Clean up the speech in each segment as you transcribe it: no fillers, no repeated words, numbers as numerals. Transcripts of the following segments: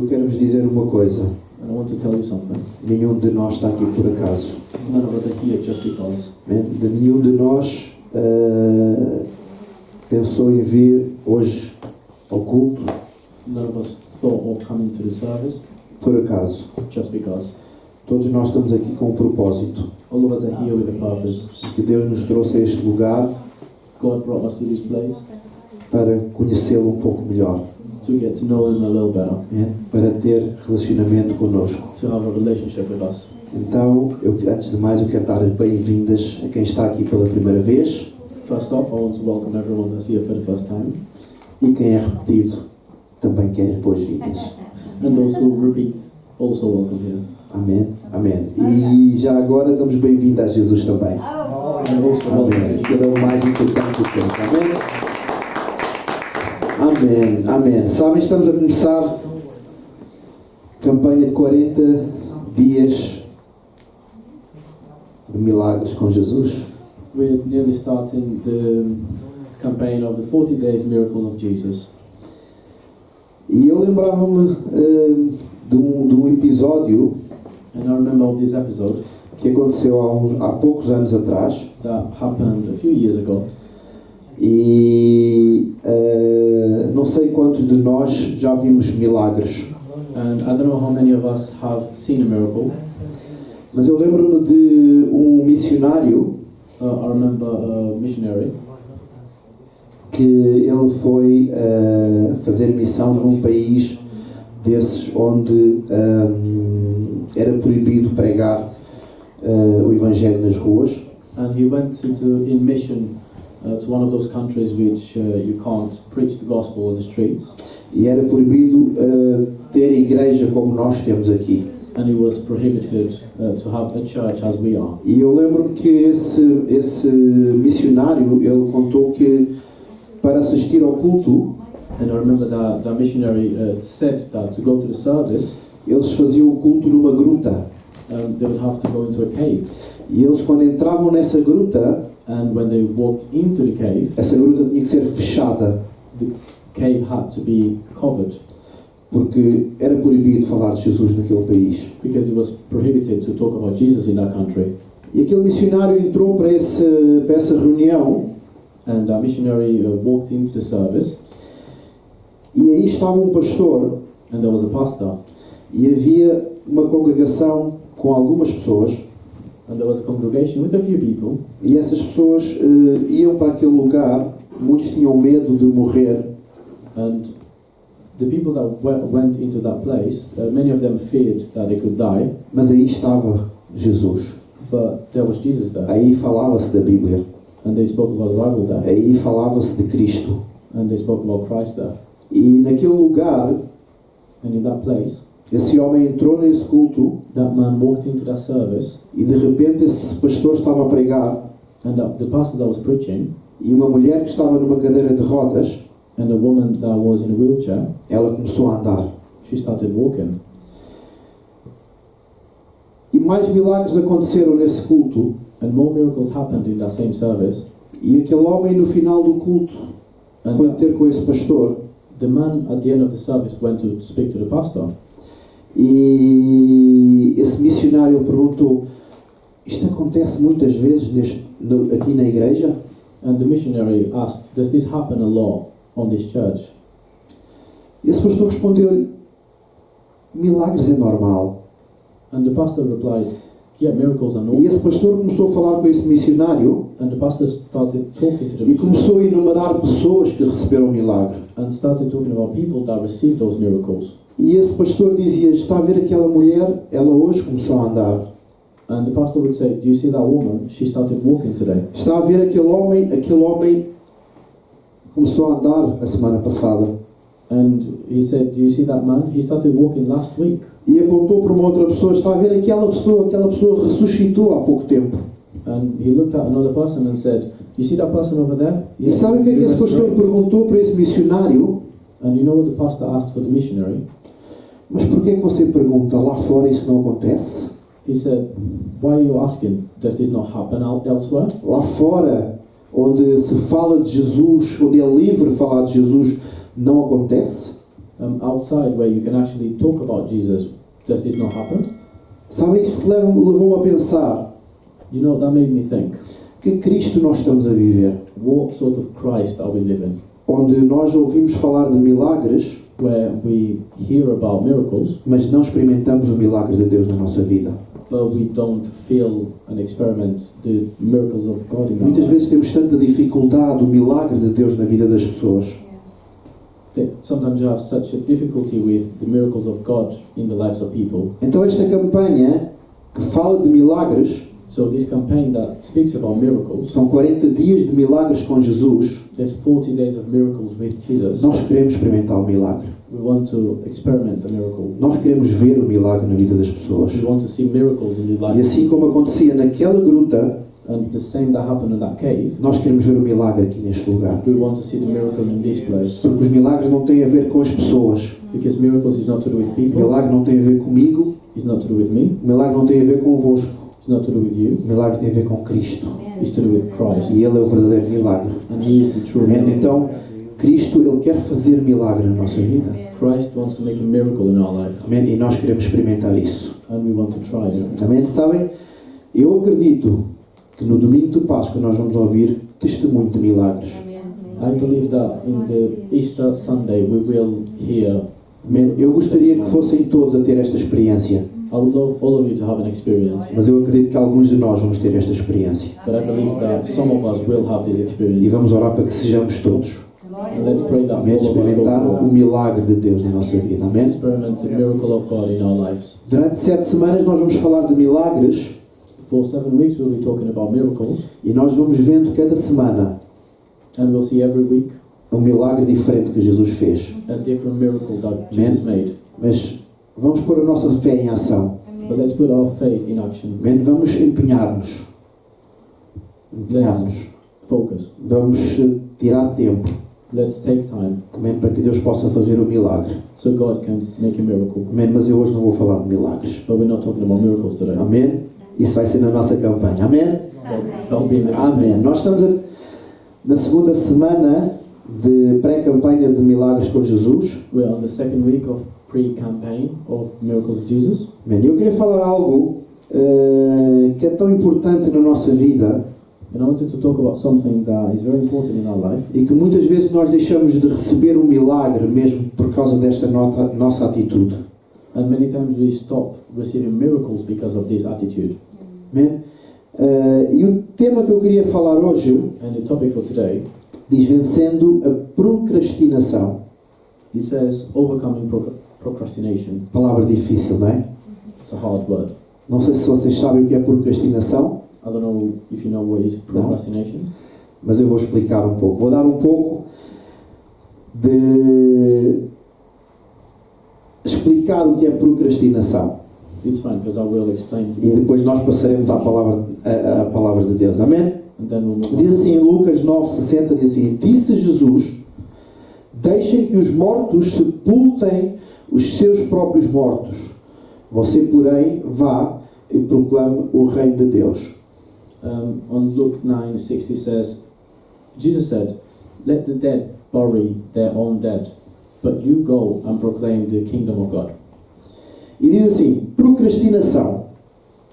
eu quero vos dizer uma coisa. And I want to tell you something. Nenhum de nós está aqui por acaso. None of us are here just because. Nenhum de nós pensou em vir hoje ao culto None of us thought of coming to the service por acaso. just because. Todos nós estamos aqui com um propósito. All of us are here with a purpose. Que Deus nos trouxe a este lugar God brought us to this place para conhecê-lo um pouco melhor, to get to know Him a little better, para ter relacionamento connosco. to have a relationship with us. Então, antes de mais, eu quero dar as boas-vindas a quem está aqui pela primeira vez First off, I want to welcome everyone that's here for the first time, e quem é repetido também quer as boas-vindas. and those who repeat, also welcome here. Amém? Amém. E já agora damos bem-vindo a Jesus também. And also welcome Amém. to Que é o mais importante do tempo. Amém? Amém. Amém. Sabem, estamos a começar a campanha de 40 dias de milagres com Jesus. We're nearly starting the campaign of the 40 Days Miracle of Jesus. E eu lembrava-me de um episódio And I remember of this episode que aconteceu há poucos anos atrás. that happened a few years ago. E não sei quantos de nós já vimos milagres, And I don't know how many of us have seen a miracle. mas eu lembro-me de um missionário I remember a missionary que ele foi fazer missão num país desses onde era proibido pregar o Evangelho nas ruas. and he went in mission to one of those countries which you can't preach the gospel in the streets, E era proibido ter igreja como nós temos aqui. and it was prohibited to have a church as we are. E eu lembro-me que esse missionário, ele contou que para assistir ao culto, And I remember that the missionary said that to go to the service, eles faziam o culto numa gruta. they would have to go into a cave. E eles, quando entravam nessa gruta, And when they walked into the cave, essa gruta tinha que ser fechada, the cave had to be covered porque era proibido falar de Jesus naquele país. because it was prohibited to talk about Jesus in that country. E aquele missionário entrou para essa reunião, And the missionary walked into the service, e aí estava um pastor, and there was a pastor, e havia uma congregação com algumas pessoas, and there was a congregation with a few people, e essas pessoas iam para aquele lugar, muitos tinham medo de morrer, and the people that went into that place, many of them feared that they could die, mas aí estava Jesus. but there was Jesus there, Aí falava-se da Bíblia, and they spoke about the Bible there, aí falava-se de Cristo. and they spoke about Christ there. E naquele lugar, And in that place, esse homem entrou nesse culto that man walked into that service, e de repente esse pastor estava a pregar and the pastor that was preaching, e uma mulher que estava numa cadeira de rodas, and a woman that was in a wheelchair, ela começou a andar. she started walking. E mais milagres aconteceram nesse culto, And more miracles happened in that same service. e aquele homem no final do culto And foi ter com esse pastor the man at the end of the service went to speak to the pastor. e esse missionário perguntou: isto acontece muitas vezes aqui na igreja? And the missionary asked, does this happen a lot on this church? E esse pastor respondeu-lhe: milagres é normal. And the pastor replied, yeah, miracles are E normal. esse pastor começou a falar com esse missionário And the pastor started talking to the e missionary começou a enumerar pessoas que receberam o milagre. and started talking about people that received those miracles. E esse pastor dizia: está a ver aquela mulher? Ela hoje começou a andar. And the pastor would say, do you see that woman? She started walking today. Está a ver aquele homem? Aquele homem começou a andar a semana passada. And he said, do you see that man? He started walking last week. E apontou para uma outra pessoa: está a ver aquela pessoa ressuscitou há pouco tempo. And he looked at another person and said, you see that person over there? E sabe o que é que esse pastor perguntou para esse missionário? And you know what the pastor asked for the missionary? Mas porquê que você pergunta? Lá fora isso não acontece? He said, why are you asking? Does this not happen elsewhere? Lá fora, onde se fala de Jesus, onde é livre falar de Jesus, não acontece? outside where you can actually talk about Jesus, does this not happen? Sabem, isso levou-me a pensar You know, that made me think, que Cristo nós estamos a viver, what sort of Christ are we living? onde nós ouvimos falar de milagres, Where we hear about miracles, mas não experimentamos o milagre de Deus na nossa vida. but we don't feel and experiment the miracles of God in our Muitas life. vezes temos tanta dificuldade, o milagre de Deus na vida das pessoas. Sometimes you have such a difficulty with the miracles of God in the lives of people. Então esta campanha que fala de milagres, So this campaign that speaks about miracles, são 40 dias de milagres com Jesus. there's 40 days of miracles with Jesus. Nós queremos experimentar o milagre. We want to experiment the miracle. Nós queremos ver o milagre na vida das pessoas. We want to see miracles in your E life. assim como acontecia naquela gruta, And the same that happened in that cave, nós queremos ver o milagre aqui neste lugar. we want to see the miracle in this place. Porque os milagres não têm a ver com as pessoas. Because miracles is not to do with O people, milagre não tem a ver comigo. it's not to do with me, O milagre não tem a ver convosco. it's not to do with you, O milagre tem a ver com Cristo. it's to do with Christ. E Ele é o verdadeiro milagre. And He is the true Amém? miracle. Então, Cristo, Ele quer fazer milagre na nossa vida. Christ wants to make a miracle in our life, Amém? E nós queremos experimentar isso. and we want to try it. Amém? Sabem, eu acredito que no domingo de Páscoa nós vamos ouvir testemunho de milagres. I believe that in the Easter Sunday we will hear. Amém? Eu gostaria que fossem todos a ter esta experiência, I would love all of you to have an experience, mas eu acredito que alguns de nós vamos ter esta experiência. but I believe that some of us will have this E experience. vamos orar para que sejamos todos. And let's pray that Amém? all of us go Experimentar through o it. milagre de Deus na nossa vida. Amém? Experiment the miracle of God in our lives. Durante 7 semanas nós vamos falar de milagres For 7 weeks we'll be talking about miracles, e nós vamos vendo cada semana and we'll see every week um milagre diferente que Jesus fez. a different miracle that Jesus made. Mas vamos pôr a nossa fé em ação. But let's put our faith in action. Amém? Vamos empenhar-nos. Empenhar-nos. Focus. Vamos tirar tempo. Let's take time Amém? Para que Deus possa fazer o milagre. so God can make a miracle. Amém? Mas eu hoje não vou falar de milagres. But we're not talking about miracles today. Amém? Isso vai ser na nossa campanha. Amém? That'll be in the Amém. Nós estamos na segunda semana de pré-campanha de milagres com Jesus. We're on the second week of pre-campaign of miracles of Jesus. Amém. Eu queria falar algo que é tão importante na nossa vida And I wanted to talk about something that is very important in our life, e que muitas vezes nós deixamos de receber o milagre mesmo por causa desta nossa atitude. and many times we stop receiving miracles because of this attitude. Amém? E o tema que eu queria falar hoje And the topic for today, diz vencendo a procrastinação. it says overcoming procrastination. Palavra difícil, não é? It's a hard word. Não sei se vocês sabem o que é procrastinação, I don't know if you know what is procrastination, mas eu vou explicar um pouco. Vou dar um pouco de explicar o que é procrastinação. It's fine because I will explain. E depois nós passaremos à palavra de Deus. Amém? And then we'll move Diz on. assim em Lucas 9,60, diz assim: disse Jesus, deixem que os mortos sepultem os seus próprios mortos. Você, porém, vá e proclame o reino de Deus. On Luke 9:60 says, Jesus said, "Let the dead bury their own dead, but you go and proclaim the kingdom of God." E diz assim, procrastinação.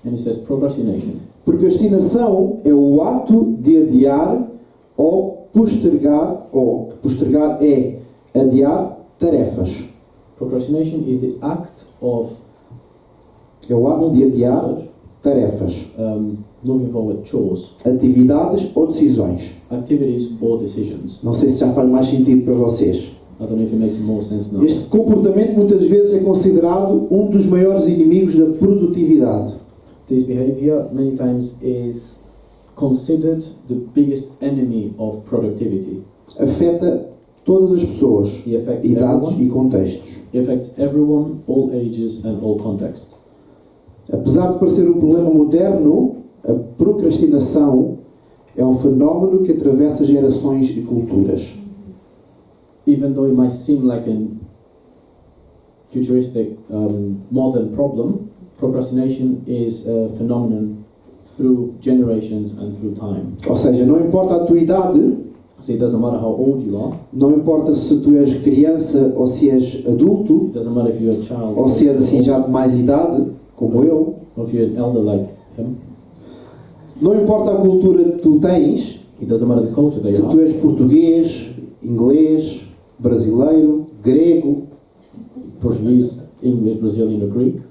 And it says procrastination. Procrastinação é o ato de adiar ou postergar é adiar tarefas. Procrastination is the act of É o ato de moving adiar forward, tarefas, moving forward chores, atividades ou decisões. activities or decisions. Não sei se já faz mais sentido para vocês. I don't know if it makes more sense now. Este comportamento muitas vezes é considerado um dos maiores inimigos da produtividade. This behavior many times is considered the biggest enemy of productivity. Afeta todas as pessoas, It affects idades everyone. e contextos. It affects everyone, all ages and all contexts. Apesar de parecer um problema moderno, a procrastinação é um fenómeno que atravessa gerações e culturas. Even though it might seem like a futuristic, modern problem, procrastination is a phenomenon through generations and through time. Ou seja, não importa a tua idade, So it doesn't matter how old you are. Não importa se tu és criança ou se és adulto, It doesn't matter if you're a child. ou se és assim já de mais idade, como eu. Or if you're an elder like him. Não importa a cultura que tu tens, It doesn't matter the culture that se you tu have. és português, inglês, brasileiro, grego, Portuguese, English, Brazilian or Greek.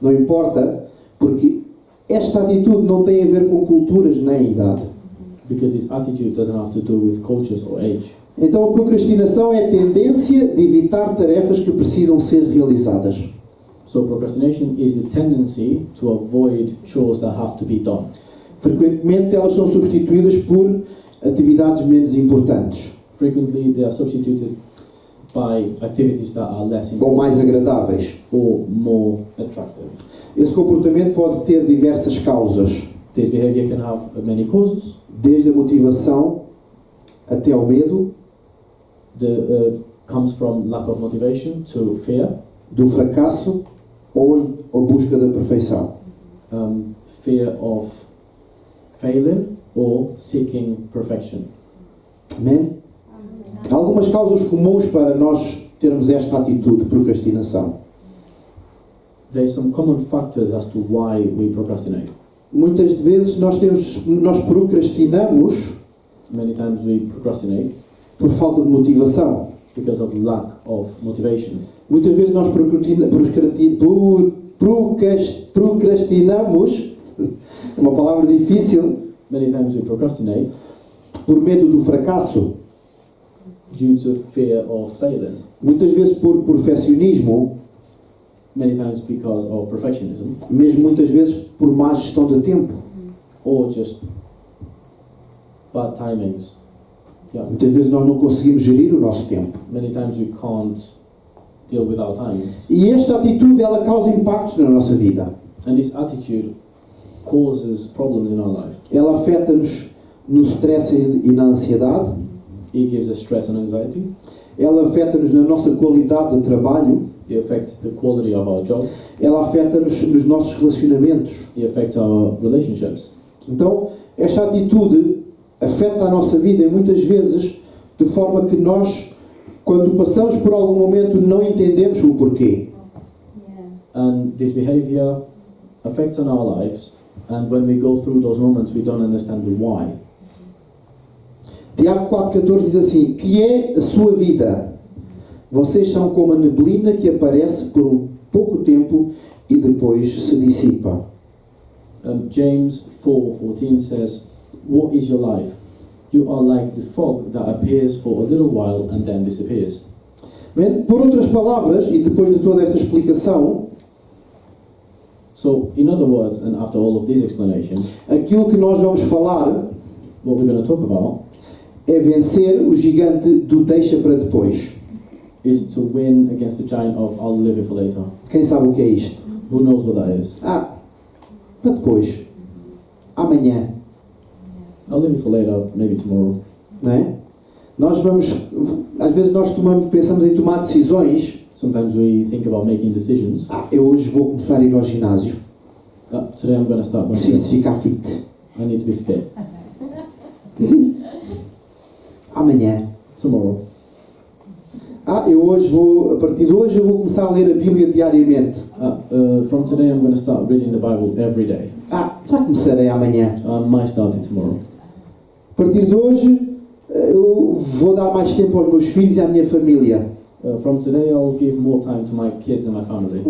não importa, porque esta atitude não tem a ver com culturas nem idade. Because this attitude doesn't have to do with cultures or age. Então a procrastinação é a tendência de evitar tarefas que precisam ser realizadas. So procrastination is the tendency to avoid chores that have to be done. Frequentemente elas são substituídas por atividades menos importantes Frequently they are substituted by activities that are less ou important mais agradáveis. or more attractive. Esse comportamento pode ter diversas causas, This behavior can have many causes. desde a motivação até ao medo, Comes from lack of motivation to fear, do fracasso ou a busca da perfeição. Fear of failing or seeking perfection. Amém? Há algumas causas comuns para nós termos esta atitude de procrastinação. There's some common factors as to why we procrastinate. Muitas vezes nós procrastinamos Many times we procrastinate por falta de motivação. because of lack of motivation. Muitas vezes nós procrastinamos, é uma palavra difícil, Many times we procrastinate por medo do fracasso. due to fear of failing. Muitas vezes por perfeccionismo, Many times because of perfectionism, mesmo muitas vezes por má gestão de tempo. or just bad timings. Yeah. Muitas vezes nós não conseguimos gerir o nosso tempo. Many times we can't deal with our time. E esta atitude, ela causa impactos na nossa vida. And this attitude causes problems in our life. Ela afeta-nos no stress e na ansiedade. It gives us stress and anxiety. Ela afeta-nos na nossa qualidade de trabalho. It affects the quality of our job. Ela afeta-nos nos nossos relacionamentos. It affects our relationships. Então, esta atitude afeta a nossa vida e muitas vezes de forma que nós, quando passamos por algum momento, não entendemos o porquê. And this behavior affects on our lives, and when we go through those moments, we don't understand the why. Tiago 4,14 diz assim: que é a sua vida? Vocês são como a neblina que aparece por um pouco tempo e depois se dissipa. James 4:14 says, "What is your life? You are like the fog that appears for a little while and then disappears." Bem, por outras palavras, e depois de toda esta explicação, So, in other words, and after all of this explanation, aquilo que nós vamos falar what we're going to talk about é vencer o gigante do deixa para depois. is to win against the giant of "I'll live it for later." Quem sabe o que é isto? Who knows what that is? Para depois. Amanhã. I'll live it for later, maybe tomorrow. Não é? Nós vamos, às vezes nós pensamos em tomar decisões. Sometimes we think about making decisions. Eu hoje vou começar a ir ao ginásio. Today I'm going to start going Preciso to ficar fit. I need to be fit. Amanhã. Tomorrow. Eu hoje vou, a partir de hoje eu vou começar a ler a Bíblia diariamente. From today I'm going to start reading the Bible every day. Já começarei amanhã. I might start it tomorrow. A partir de hoje eu vou dar mais tempo aos meus filhos e à minha família. From today I'll give more time to my kids and my family.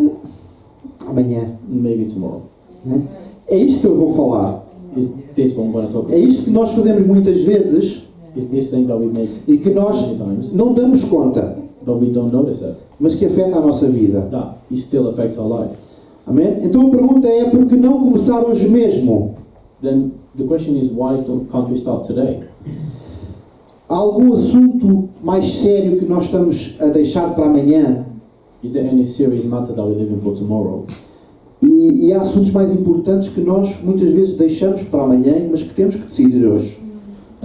Amanhã. Maybe tomorrow. Né? É isto que eu vou falar. Is this what I'm going to talk É about? isto que nós fazemos muitas vezes Is this thing that we make e que nós many times, não damos conta, but we don't notice it? mas que afeta a nossa vida. That it still affects our life. Amém? Então a pergunta é: por que não começar hoje mesmo? Then the question is, why can't we start today? Há algum assunto mais sério que nós estamos a deixar para amanhã? Is there any serious matter that we're living for tomorrow? E há assuntos mais importantes que nós muitas vezes deixamos para amanhã, mas que temos que decidir hoje.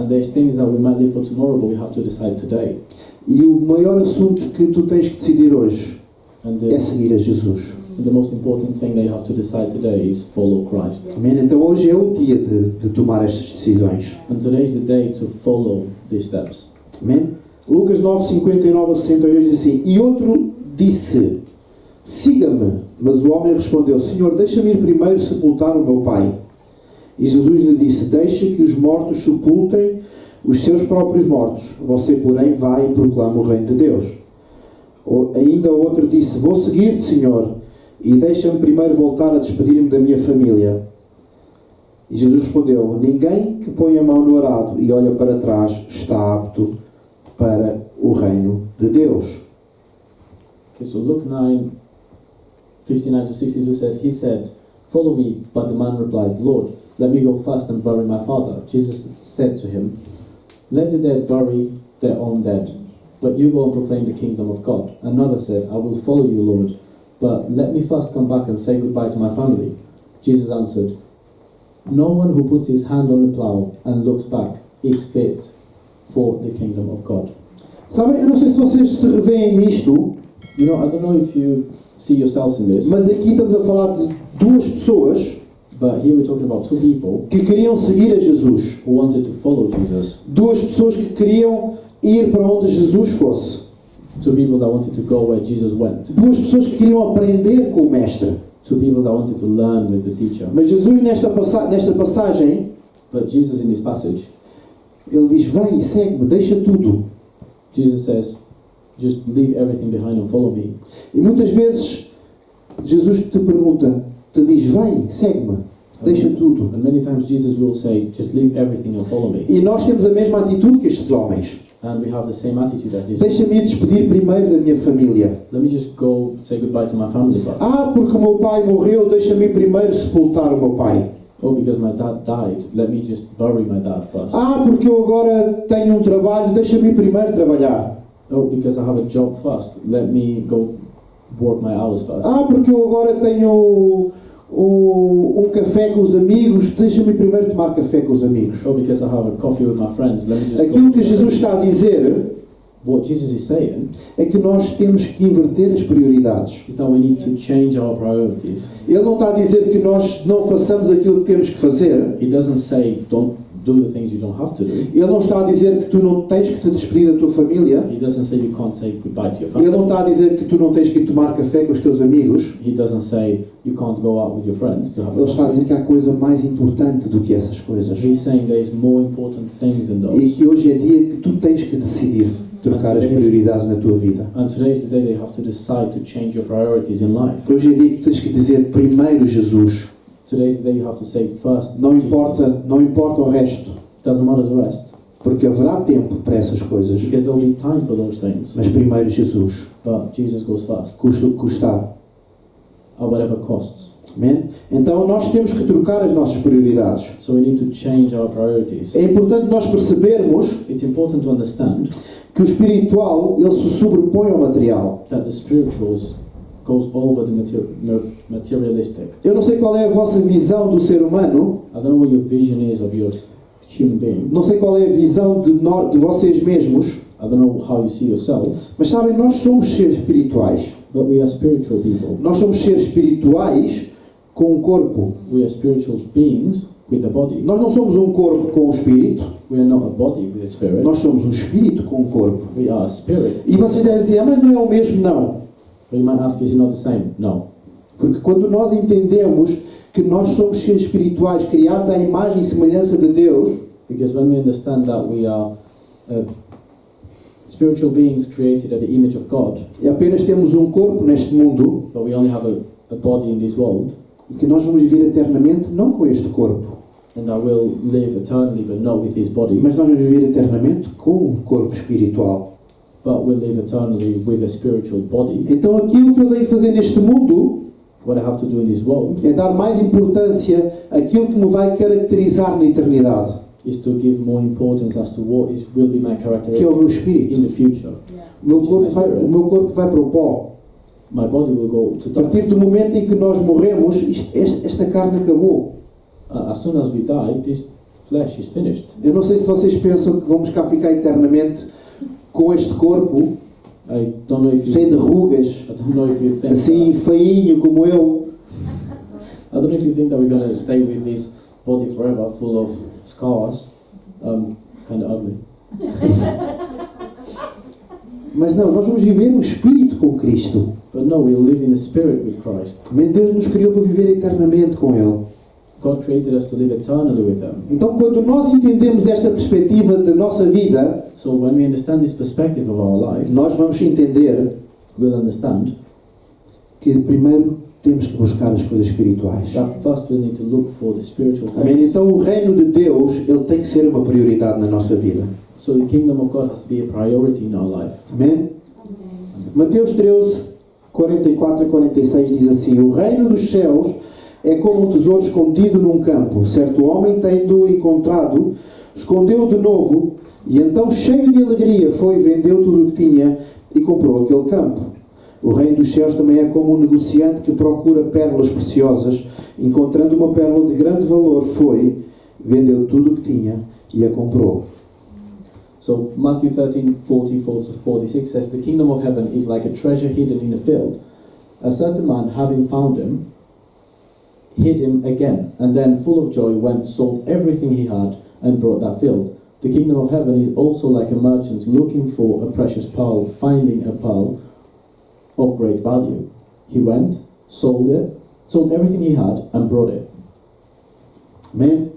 And there's things that we might live for tomorrow, but we have to decide today. E o maior assunto que tu tens que decidir hoje And é seguir a Jesus. The most important thing they have to decide today is follow Christ. Amém? Então hoje é o dia de tomar estas decisões. And today is the day to follow these steps. Amém? Lucas 9:59-68 diz assim: E outro disse: Siga-me. Mas o homem respondeu: Senhor, deixa-me ir primeiro sepultar o meu pai. E Jesus lhe disse: Deixa que os mortos sepultem os seus próprios mortos. Você, porém, vai e proclama o reino de Deus. Ainda outro disse: Vou seguir-te, Senhor, e deixa-me primeiro voltar a despedir-me da minha família. E Jesus respondeu: Ninguém que põe a mão no arado e olha para trás está apto para o reino de Deus. Okay, so Luke 9:59-62 he said, Follow me. But the man replied, Lord, let me go first and bury my father. Jesus said to him, Let the dead bury their own dead, but you go and proclaim the kingdom of God. Another said, I will follow you, Lord, but let me first come back and say goodbye to my family. Jesus answered, No one who puts his hand on the plow and looks back is fit for the kingdom of God. Sabem, eu não sei se vocês se revêem nisto, You know, I don't know if you see yourselves in this, mas aqui estamos a falar de duas pessoas but here we're talking about two people que queriam seguir a Jesus. who wanted to follow Jesus. Duas pessoas que queriam ir para onde Jesus fosse. Two people that wanted to go where Jesus went. Duas pessoas que queriam aprender com o Mestre. Two people that wanted to learn with the teacher. Mas Jesus, nesta passagem, But Jesus in this passage, ele diz: Vem e segue-me, deixa tudo. Jesus says, just leave everything behind and follow me. E muitas vezes, Jesus te pergunta, te diz: Vem, segue-me, deixa tudo. And many times Jesus will say, just leave everything and follow me. E nós temos a mesma atitude que estes homens. And we have the same attitude as this. Deixa-me ir despedir primeiro da minha família. Let me just go say goodbye to my family first. Porque o meu pai morreu, deixa-me ir primeiro sepultar o meu pai. Oh, because my dad died, let me just bury my dad first. Porque eu agora tenho um trabalho, deixa-me ir primeiro trabalhar. Oh, because I have a job first, let me go work my hours first. Porque eu agora tenho um café com os amigos, deixa-me primeiro tomar café com os amigos. Oh, because I have a coffee with my friends, let me just Aquilo go. que Jesus está a dizer What Jesus is saying é que nós temos que inverter as prioridades. is that we need to change our priorities. Ele não está a dizer que nós não façamos aquilo que temos que fazer. He doesn't say don't do the things you don't have to do. Ele não está a dizer que tu não tens que te despedir da tua família. He doesn't say you can't say goodbye to your Ele family. não está a dizer que tu não tens que ir tomar café com os teus amigos. He doesn't say you can't go out with your friends to have Ele a está a coffee. dizer que há coisa mais importante do que essas coisas. He's saying there's more important things than E those. que hoje é dia que tu tens que decidir trocar as prioridades na tua vida. And today is the day they have to decide to change your priorities in life. Hoje é dia que tu tens que dizer primeiro Jesus. Today is the day you have to say first. Não Jesus. importa o resto, It doesn't matter the rest. porque haverá tempo para essas coisas. Because there'll be time for those things. Mas primeiro Jesus, But Jesus goes first. custa o que custar. At whatever costs. Amém? Então nós temos que trocar as nossas prioridades. So we need to change our priorities. É importante nós percebermos It's important to understand que o espiritual ele se sobrepõe ao material. that the spirituals goes over the materialistic. Eu não sei qual é a vossa visão do ser humano, I don't know what your vision is of your human being. não sei qual é a visão de vocês mesmos, I don't know how you see yourselves, mas sabem, nós somos seres espirituais. but we are spiritual people. Nós somos seres espirituais com um corpo. We are spiritual beings with a body. Nós não somos um corpo com um espírito, We are not a body with a spirit. nós somos um espírito com um corpo. We are a spirit. E vocês devem dizer: mas não é o mesmo? Não. But you might ask, is it not the same? No. Porque quando nós entendemos que nós somos seres espirituais criados à imagem e semelhança de Deus, Because when we understand that we are spiritual beings created at the image of God, e apenas temos um corpo neste mundo, but we only have a body in this world, e que nós vamos viver eternamente não com este corpo, and I will live eternally, but not with his body, mas nós vamos viver eternamente com um corpo espiritual. but will live eternally with a spiritual body. Então aquilo que eu tenho que fazer neste mundo What I have to do in this world é dar mais importância àquilo que me vai caracterizar na eternidade, is to give more importance as to what will be my que é o meu characteristics espírito. in the future. O meu corpo vai para o pó. My body will go to A partir dust. do momento em que nós morremos, esta carne acabou. As soon as we die, this flesh is finished. Eu não sei se vocês pensam que vamos cá ficar eternamente com este corpo I don't know if cheio de you, rugas, I don't know if you think assim feinho como eu. I don't know if you think that we're going to stay with this body forever, full of scars, kind of ugly. Mas não, nós vamos viver o Espírito com Cristo. But no, we'll live in the Spirit with Christ. Amém? Deus nos criou para viver eternamente com Ele. God created us to live eternally with Him. Então, quando nós entendemos esta perspectiva da nossa vida, So when we understand this perspective of our life, nós vamos entender we'll understand que primeiro temos que buscar as coisas espirituais. that first we need to look for the spiritual Amém? things. Então, o reino de Deus, ele tem que ser uma prioridade na nossa vida. So the kingdom of God has to be a priority in our life. Amém? Mateus 13, 44 e 46 diz assim: o reino dos céus é como um tesouro escondido num campo. Certo homem, tendo-o encontrado, escondeu-o de novo, e então, cheio de alegria, foi, vendeu tudo o que tinha e comprou aquele campo. O reino dos céus também é como um negociante que procura pérolas preciosas. Encontrando uma pérola de grande valor, foi, vendeu tudo o que tinha e a comprou. So Matthew 13:44-46 says, the kingdom of heaven is like a treasure hidden in a field. A certain man, having found him, hid him again, and then, full of joy, went, sold everything he had, and brought that field. The kingdom of heaven is also like a merchant looking for a precious pearl, finding a pearl of great value. He went, sold everything he had, and brought it. Amém?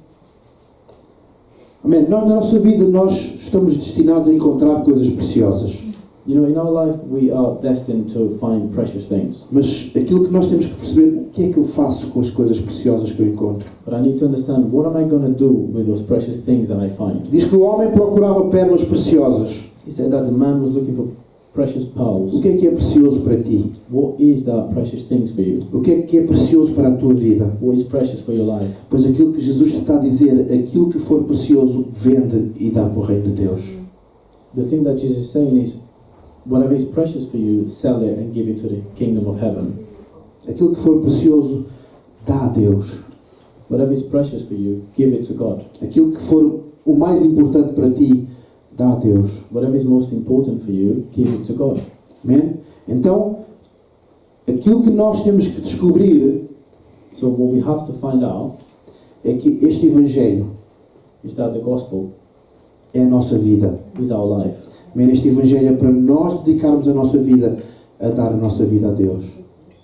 Amém. Nós, na nossa vida, nós estamos destinados a encontrar coisas preciosas. You know, in our life, we are destined to find precious things. Mas aquilo que nós temos que perceber, o que é que eu faço com as coisas preciosas que eu encontro? But I need to understand, what am I going to do with those precious things that I find? Diz que o homem procurava pérolas preciosas. He said that the man was looking for precious pearls. O que é precioso para ti? What is that precious things for you? O que é precioso para a tua vida? What is precious for your life? Pois aquilo que Jesus te está a dizer, aquilo que for precioso, vende e dá para o reino de Deus. The thing that Jesus is saying is, whatever is precious for you, sell it and give it to the kingdom of heaven. Aquilo que for precioso, dá a Deus. Whatever is precious for you, give it to God. Aquilo que for o mais importante para ti, dá a Deus. Whatever is most important for you, give it to God. Amém? Então, aquilo que nós temos que descobrir So what we have to find out é que este Evangelho is that the gospel é a nossa vida. is our life. Amém? Este Evangelho é para nós dedicarmos a nossa vida a dar a nossa vida a Deus.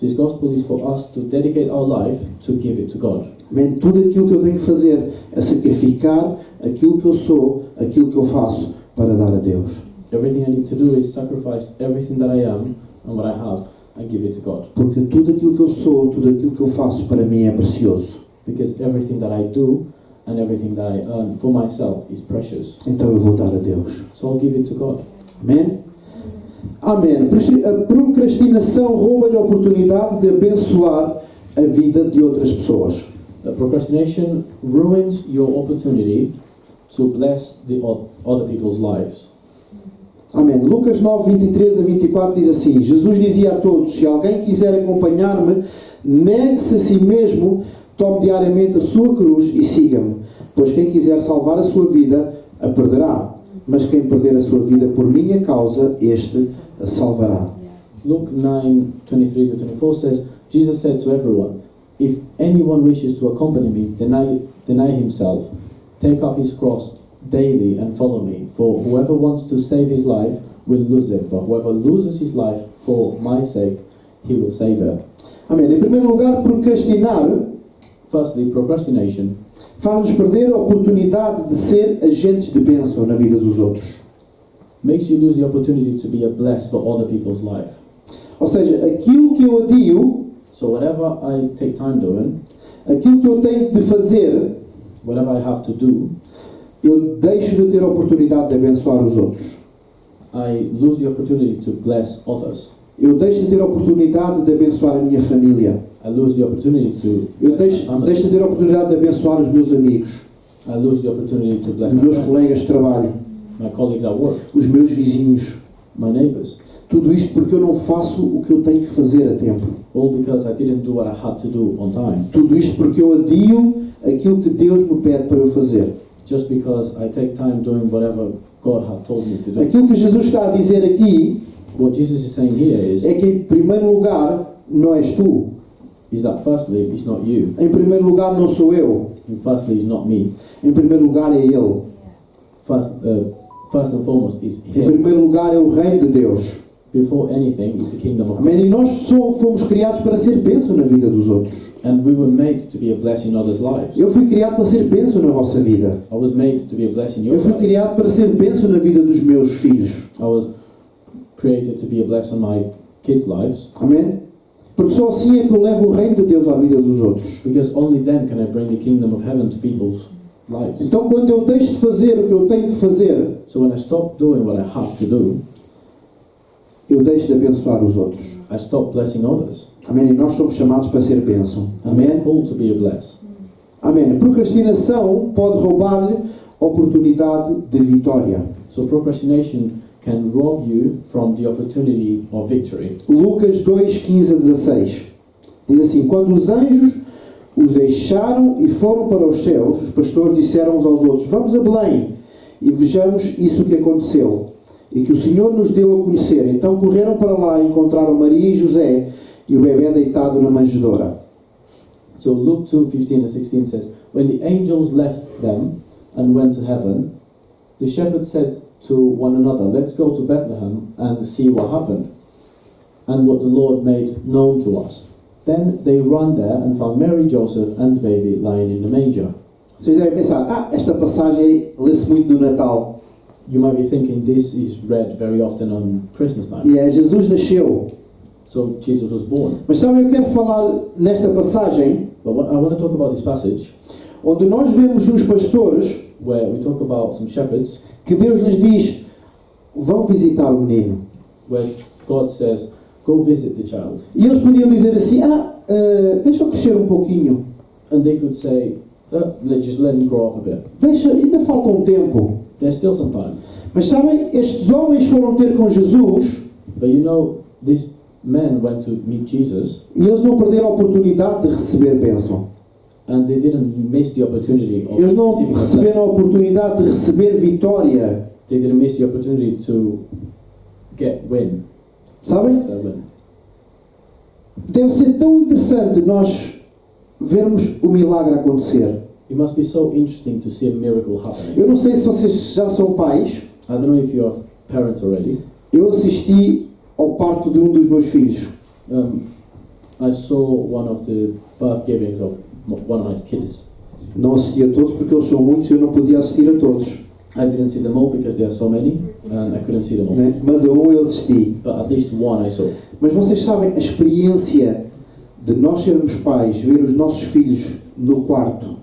This gospel is for us to dedicate our life to give it to God. Amém? Tudo aquilo que eu tenho que fazer é sacrificar aquilo que eu sou, aquilo que eu faço para dar a Deus. Everything I need to do is sacrifice everything that I am and what I have and give it to God. Porque tudo aquilo que eu sou, tudo aquilo que eu faço para mim é precioso. Because everything that I do and everything that I earn for myself is precious. Então eu vou dar a Deus. So I'll give it to God. Amém? Amém. A procrastinação rouba-lhe a oportunidade de abençoar a vida de outras pessoas. Procrastination ruins your opportunity to bless the other people's lives. Amém. Lucas 9, 23 a 24 diz assim: Jesus dizia a todos: se alguém quiser acompanhar-me, negue-se a si mesmo, tome diariamente a sua cruz e siga-me. Pois quem quiser salvar a sua vida, a perderá. Mas quem perder a sua vida por minha causa, este a salvará. Luke 9:23-24 says, Jesus said to everyone, if anyone wishes to accompany me, deny himself, take up his cross daily and follow me. For whoever wants to save his life will lose it, but whoever loses his life for my sake, he will save it. Amém. Em primeiro lugar, procrastinar Firstly, procrastination faz-nos perder a oportunidade de ser agentes de bênção na vida dos outros. makes you lose the opportunity to be a bless for other people's life. Ou seja, aquilo que eu adio, So whatever I take time doing, aquilo que eu tenho de fazer, whatever I have to do, eu deixo de ter a oportunidade de abençoar os outros. I lose the opportunity to bless others. Eu deixo de ter a oportunidade de abençoar a minha família. I lose the opportunity to Eu bless my deixo family. de ter a oportunidade de abençoar os meus amigos, I lose the opportunity to bless os my meus friends, colegas de trabalho, my colleagues at work, os meus vizinhos. my neighbors. Tudo isto porque eu não faço o que eu tenho que fazer a tempo. All because I didn't do what I had to do on time. Tudo isto porque eu adio aquilo que Deus me pede para eu fazer. Just because I take time doing whatever God had told me to do. Aquilo que Jesus está a dizer aqui What Jesus is saying here é que em primeiro lugar não és tu. is that firstly, it's not you. Em primeiro lugar não sou eu. And firstly, it's not me. Em primeiro lugar é Ele. First and foremost, is Em Him. primeiro lugar é o Reino de Deus. Before anything, it's the kingdom of God. Amém? E nós fomos criados para ser bênção na vida dos outros. And we were made to be a blessing in others' lives. Eu fui criado para ser bênção na vossa vida. I was made to be a blessing in your Eu fui life. criado para ser bênção na vida dos meus filhos. I was created to be a blessing on my kids' lives. Amém? Porque só assim é que eu levo o Reino de Deus à vida dos outros. Because only then can I bring the kingdom of heaven to people's lives. Então quando eu deixo de fazer o que eu tenho que fazer, So when I stop doing what I have to do, eu deixo de abençoar os outros. I stop blessing others. Amém? E nós somos chamados para ser bênção. And we're Amém? called to be a bless. Amém. A procrastinação pode roubar-lhe a oportunidade de vitória. So procrastination can rob you from the opportunity of victory. Lucas 2, 15 a 16. Diz assim: Quando os anjos os deixaram e foram para os céus, os pastores disseram uns aos outros: Vamos a Belém e vejamos isso que aconteceu e que o Senhor nos deu a conhecer. Então correram para lá e encontraram Maria e José e o bebê deitado na manjedoura. So Luke 2:15 and 16 says, when the angels left them and went to heaven, the shepherds said to one another, let's go to Bethlehem and see what happened, and what the Lord made known to us. Then they ran there and found Mary, Joseph, and the baby lying in the manger. Vocês devem pensar: esta passagem lê-se muito no Natal. You might be thinking this is read very often on Christmas time. E é Jesus nasceu. So Jesus was born. Mas sabem, eu quero falar nesta passagem But what I want to talk about this passage, onde nós vemos uns pastores where we talk about some shepherds, que Deus lhes diz: vão visitar o menino. where God says, go visit the child. E eles podiam dizer assim: deixa eu crescer um pouquinho. And they could say, just let him grow up a bit. Ainda falta um tempo. There's still some time. Mas sabem, estes homens foram ter com Jesus But you know, these men went to meet Jesus, e eles não perderam a oportunidade de receber bênção. and they didn't miss the opportunity of Eles não receiving a blessing. receberam a oportunidade de receber vitória. They didn't miss the opportunity to get win. Sabem? To win. Deve ser tão interessante nós vermos o milagre acontecer. It must be so interesting to see a miracle happening. Eu não sei se vocês já são pais. I don't know if you have parents already. Eu assisti ao parto de um dos meus filhos. I saw one of the birth givings of one of my kids. Não assisti a todos porque eles são muitos e eu não podia assistir a todos. I didn't see them all because there are so many, and I couldn't see them all. Né? Mas a um eu assisti. But at least one I saw. Mas vocês sabem, a experiência de nós sermos pais, ver os nossos filhos no quarto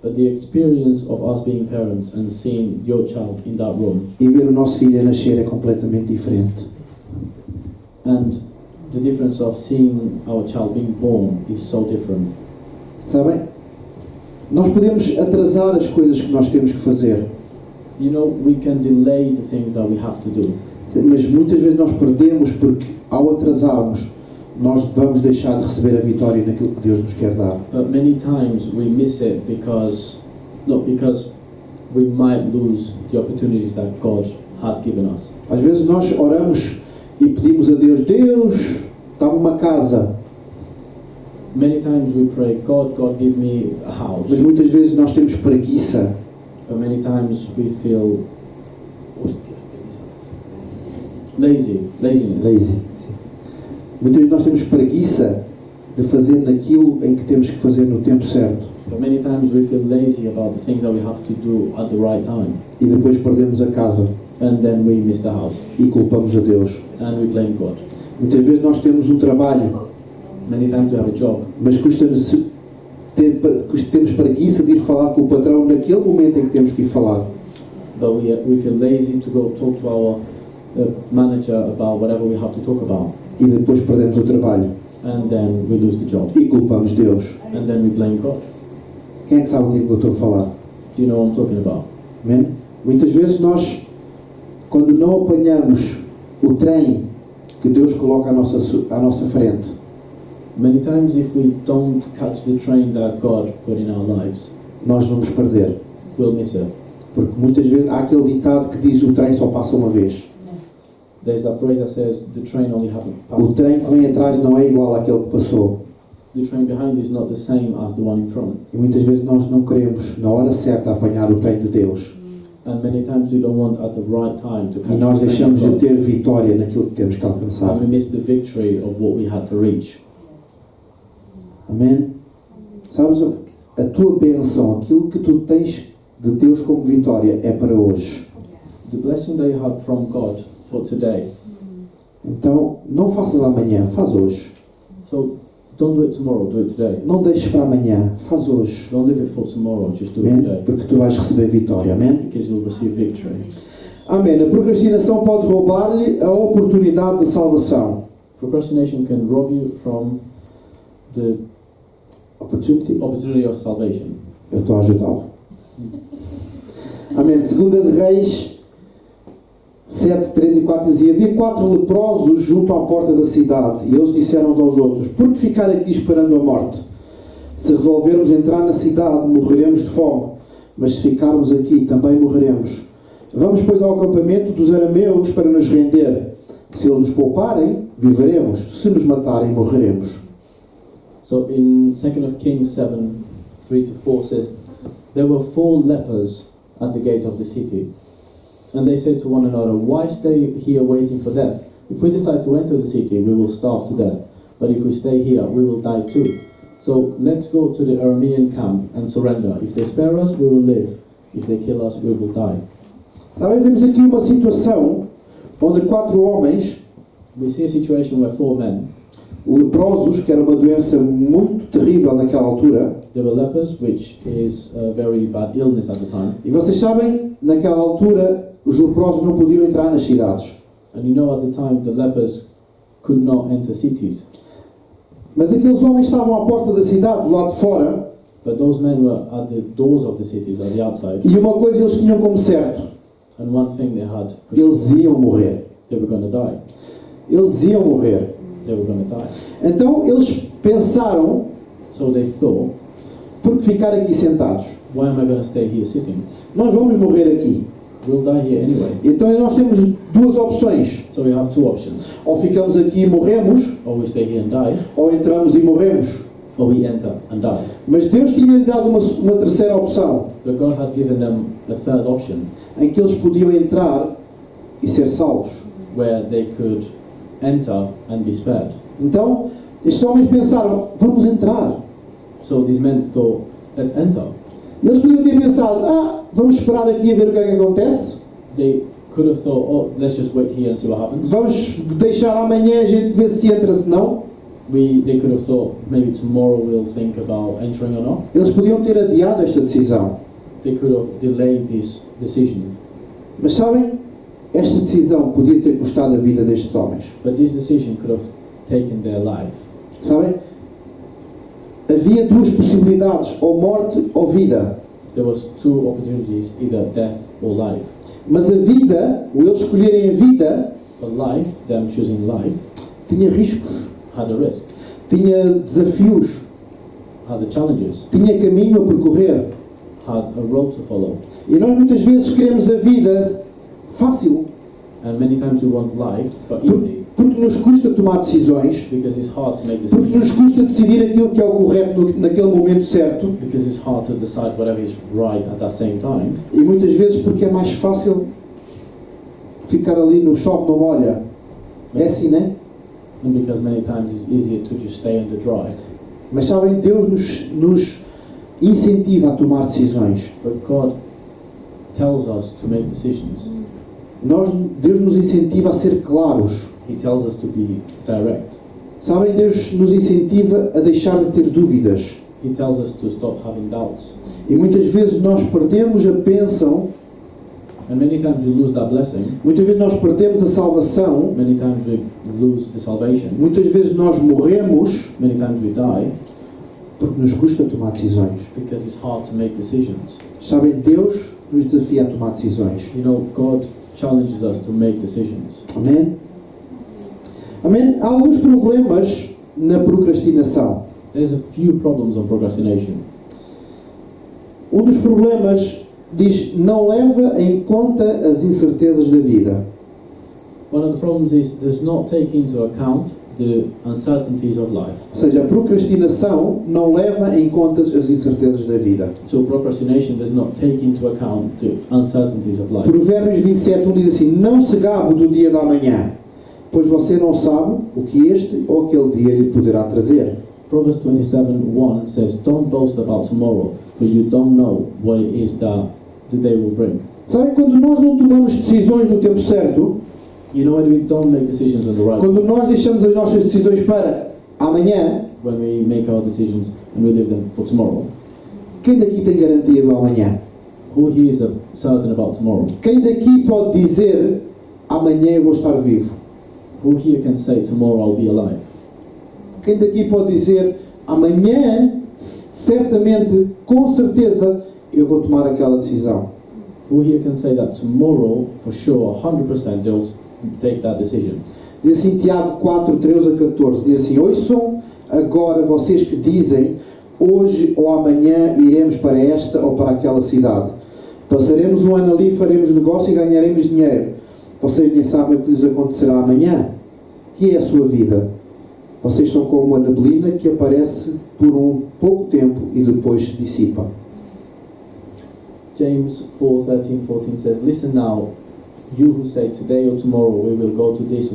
But the experience of us being parents and seeing your child in that room, e ver o nosso filho a nascer é completamente diferente. and the difference of seeing our child being born is so different. Sabem? Nós podemos atrasar as coisas que nós temos que fazer, You know, we can delay the things that we have to do, mas muitas vezes nós perdemos porque ao atrasarmos nós vamos deixar de receber a vitória naquilo que Deus nos quer dar. but many times we miss it because we might lose the opportunities that God has given us. Às vezes nós oramos e pedimos a Deus: Deus, dá-me uma casa. Many times we pray, God, give me a house. Mas muitas vezes nós temos preguiça. But many times we feel laziness. Lazy. Muitas vezes nós temos preguiça de fazer naquilo em que temos que fazer no tempo certo. But many times we feel lazy about the things that we have to do at the right time. E depois perdemos a casa And then we miss the house. e culpamos a Deus. And we blame God. Muitas vezes nós temos um trabalho, Many times we have a job. mas temos preguiça de ir falar com o patrão naquele momento em que temos que ir falar. But we feel lazy to go talk to our manager about whatever we have to talk about. E depois perdemos o trabalho And then we lose the job. e culpamos Deus. And then we blame God. Quem é que sabe o que é que eu estou a falar? Do you know what I'm talking about? Amém? Muitas vezes nós, quando não apanhamos o trem que Deus coloca à nossa frente, Many times if we don't catch the train that God put in our lives, nós vamos perder. we'll miss it. Porque muitas vezes há aquele ditado que diz: o trem só passa uma vez. There's that phrase that says the train only happens. O trem que vem atrás não é igual àquele que passou. The train behind is not the same as the one in front. E muitas vezes nós não queremos, na hora certa, apanhar o trem de Deus. And many times we don't want at the right time to E catch nós the train deixamos of de God. ter vitória naquilo que temos que alcançar. And we miss the victory of what we had to reach. Amém? Sabes, a tua bênção, aquilo que tu tens de Deus como vitória, é para hoje. The blessing that you have from God for today. Então, não faças amanhã, faz hoje. So don't do it tomorrow, do it today. Não deixes para amanhã, faz hoje. Don't leave it for tomorrow, just do it Amém? today. Porque tu vais receber vitória. Amém? Because you'll receive victory. Amém. A procrastinação pode roubar-lhe a oportunidade de salvação. Procrastination can rob you from the opportunity of salvation. Eu estou a ajudá-lo. Amém. Segunda de Reis 7, 3 e 4 dizia: havia 4 leprosos junto à porta da cidade, e eles disseram uns aos outros: por que ficar aqui esperando a morte? Se resolvermos entrar na cidade, morreremos de fome, mas se ficarmos aqui, também morreremos. Vamos, pois, ao acampamento dos arameus para nos render. Se eles nos pouparem, viveremos. Se nos matarem, morreremos. So in 2 of Kings 7, 3 to 4 says, there were 4 lepers at the gate of the city. And they said to one another, why stay here waiting for death? If we decide to enter the city, we will starve to death. But if we stay here, we will die too. So let's go to the Aramean camp and surrender. If they spare us, we will live. If they kill us, we will die. Sabem, vemos aqui uma situação onde 4 homens We see a situation where 4 men, leprosos, que era uma doença muito terrível naquela altura, they were lepers, which is a very bad illness at the time. e vocês sabem, naquela altura, os leprosos não podiam entrar nas cidades. And you know at the time the lepers could not enter cities. Mas aqueles homens estavam à porta da cidade, do lado de fora, But those men were at the doors of the cities, at the outside. e uma coisa eles tinham como certo: And one thing they had for sure, eles iam morrer. they were going to die. Eles iam morrer. They were going to die. Então eles pensaram: So they thought, por que ficar aqui sentados? why am I going to stay here sitting? Nós vamos morrer aqui. We'll die here anyway. Então nós temos 2 opções: So we have 2 options. ou ficamos aqui e morremos, Or we stay here and die, ou entramos e morremos. or we enter and die. Mas Deus tinha-lhe dado uma terceira opção, But God had given them a third option, em que eles podiam entrar e ser salvos. where they could enter and be spared. Então, estes homens pensaram: vamos entrar. So these men thought, let's enter. E eles podiam ter pensado: vamos esperar aqui a ver o que é que acontece. They could have thought, oh, let's just wait here and see what happens. Vamos deixar amanhã a gente ver se entra, se não. They could have thought, maybe tomorrow we'll think about entering or not. Eles podiam ter adiado esta decisão. They could have delayed this decision. Mas sabem, esta decisão podia ter custado a vida destes homens. But this decision could have taken their life. Sabem? Havia 2 possibilidades: ou morte ou vida. There was 2 opportunities, either death or life. Mas a vida, ou eles escolherem a vida, But life, them choosing life, tinha riscos, had a risk, tinha desafios, had the challenges, tinha caminho a percorrer. had a road to follow. E nós muitas vezes queremos a vida fácil, And many times we want life, but easy, porque nos custa tomar decisões, because it's hard to make porque decisions, nos custa decidir aquilo que é o correto naquele momento certo, because it's hard to decide whatever is right at that same time, e muitas vezes porque é mais fácil ficar ali no chove não molha. É assim, né? and because many times it's easier to just stay on the dry. Mas sabem, Deus nos incentiva a tomar decisões. But God tells us to make decisions. Deus nos incentiva a ser claros. He tells us to be direct. Sabem, Deus nos incentiva a deixar de ter dúvidas. He tells us to stop having doubts. E muitas vezes nós perdemos a bênção, And many times we lose that blessing. muitas vezes nós perdemos a salvação, Many times we lose the salvation. muitas vezes nós morremos Many times we die porque nos custa tomar decisões. because it's hard to make decisions. Sabem, Deus nos desafia a tomar decisões. You know, God challenges us to make decisions. Amém? Amém? Há alguns problemas na procrastinação. There's a few problems on procrastination. Um dos problemas diz: não leva em conta as incertezas da vida. One of the problems is does not take into account the uncertainties of life. Ou seja, a procrastinação não leva em conta as incertezas da vida. So procrastination does not take into account the uncertainties of life. Provérbios 27:1 diz assim: não se gabe do dia da manhã, pois você não sabe o que este ou aquele dia lhe poderá trazer. Proverbs 27:1 says, "Don't boast about tomorrow, for you don't know what it is that the day will bring." Sabe, quando nós não tomamos decisões no tempo certo, You know, when we don't make decisions on the right, quando nós deixamos as nossas decisões para amanhã, when we make our decisions and we leave them for tomorrow, quem daqui tem garantia do amanhã? who here is certain about tomorrow? Quem daqui pode dizer amanhã eu vou estar vivo? Who here can say tomorrow I'll be alive? Quem daqui pode dizer amanhã, certamente, com certeza, eu vou tomar aquela decisão? Who here can say that tomorrow, for sure, 100% they'll take that decision? Diz assim Tiago 4:13-14, diz assim: ouçam agora vocês que dizem, hoje ou amanhã iremos para esta ou para aquela cidade. Passaremos um ano ali, faremos negócio e ganharemos dinheiro. Vocês nem sabem o que lhes acontecerá amanhã. Que é a sua vida? Vocês são como uma neblina que aparece por um pouco tempo e depois se dissipa. James 4:13-14 says, "Listen now, you who say today or tomorrow we will go to this